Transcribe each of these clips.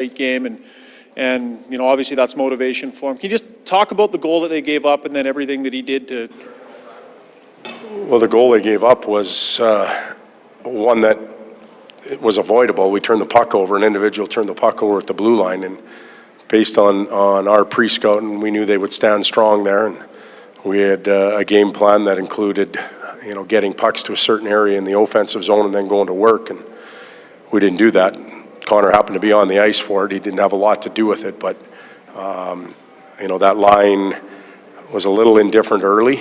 great game, and you know, obviously that's motivation for him. Can you just talk about the goal that they gave up and then everything that he did to? Well, the goal they gave up was one that it was avoidable. We turned the puck over, an individual turned the puck over at the blue line, and based on our pre-scouting, we knew they would stand strong there, and we had a game plan that included, you know, getting pucks to a certain area in the offensive zone and then going to work, and we didn't do that. Connor happened to be on the ice for it. He didn't have a lot to do with it, but you know, that line was a little indifferent early,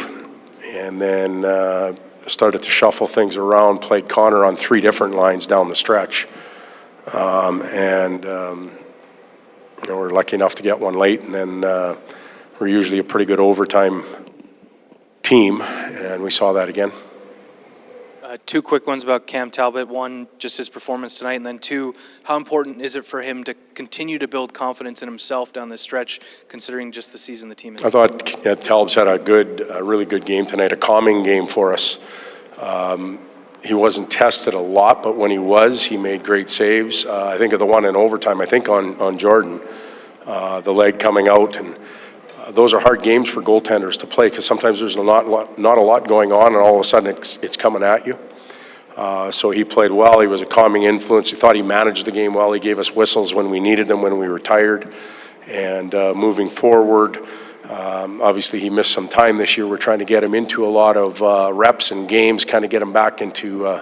and then started to shuffle things around, played Connor on 3 different lines down the stretch. You know, we're lucky enough to get one late, and then we're usually a pretty good overtime team, and we saw that again. 2 quick ones about Cam Talbot. 1, just his performance tonight, and then 2, how important is it for him to continue to build confidence in himself down this stretch, considering just the season the team is? I thought Talbot's had a really good game tonight, a calming game for us. He wasn't tested a lot, but when he was, he made great saves. I think of the one in overtime, I think on Jordan, the leg coming out, and those are hard games for goaltenders to play because sometimes there's not a lot going on, and all of a sudden it's coming at you. So he played well. He was a calming influence. He thought he managed the game well. He gave us whistles when we needed them, when we were tired. And moving forward, obviously he missed some time this year. We're trying to get him into a lot of reps and games, kind of get him back into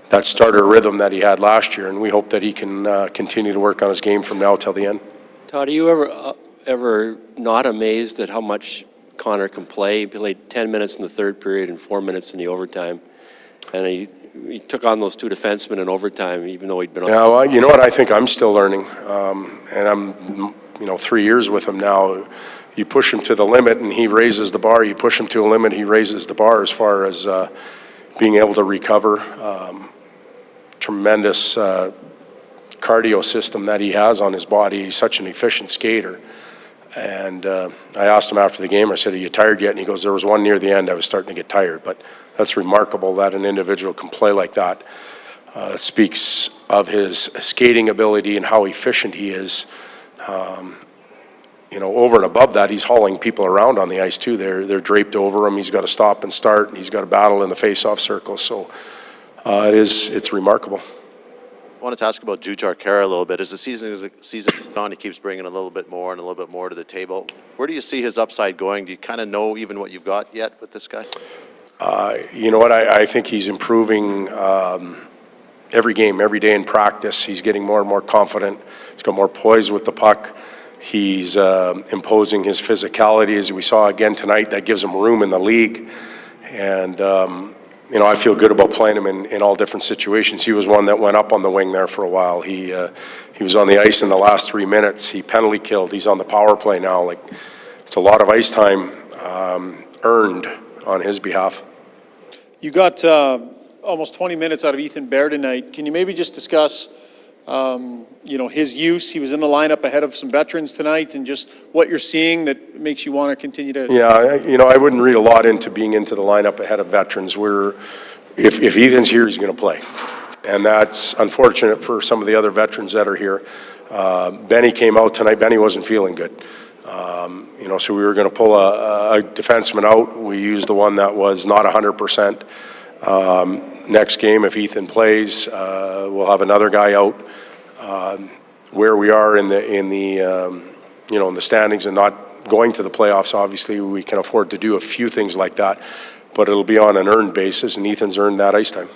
that starter rhythm that he had last year. And we hope that he can continue to work on his game from now till the end. Todd, are you ever not amazed at how much Connor can play? He played 10 minutes in the third period and 4 minutes in the overtime. And he took on those 2 defensemen in overtime, even though he'd been on. Yeah, well, you know what? I think I'm still learning. And I'm, 3 years with him now. You push him to the limit and he raises the bar. You push him to a limit, he raises the bar as far as being able to recover. Tremendous cardio system that he has on his body. He's such an efficient skater. And I asked him after the game, I said, "Are you tired yet?" And he goes, "There was one near the end, I was starting to get tired." But that's remarkable that an individual can play like that. It speaks of his skating ability and how efficient he is. Over and above that, he's hauling people around on the ice too. They're draped over him. He's got to stop and start, and he's got to battle in the face-off circle. So it's remarkable. I wanted to ask about Jujhar Khaira a little bit. As the season goes on, he keeps bringing a little bit more and a little bit more to the table. Where do you see his upside going? Do you kind of know even what you've got yet with this guy? You know what? I think he's improving every game, every day in practice. He's getting more and more confident. He's got more poise with the puck. He's imposing his physicality, as we saw again tonight. That gives him room in the league. And I feel good about playing him in all different situations. He was one that went up on the wing there for a while. He was on the ice in the last 3 minutes. He penalty killed. He's on the power play now. It's a lot of ice time earned on his behalf. You got almost 20 minutes out of Ethan Bear tonight. Can you maybe just discuss, his use? He was in the lineup ahead of some veterans tonight, and just what you're seeing that makes you want to continue to. Yeah, I wouldn't read a lot into being into the lineup ahead of veterans. If Ethan's here, he's going to play, and that's unfortunate for some of the other veterans that are here. Benny came out tonight. Benny wasn't feeling good. So we were going to pull a defenseman out. We used the one that was not 100%. Next game, if Ethan plays, we'll have another guy out. Where we are in the standings and not going to the playoffs, obviously we can afford to do a few things like that, but it'll be on an earned basis, and Ethan's earned that ice time.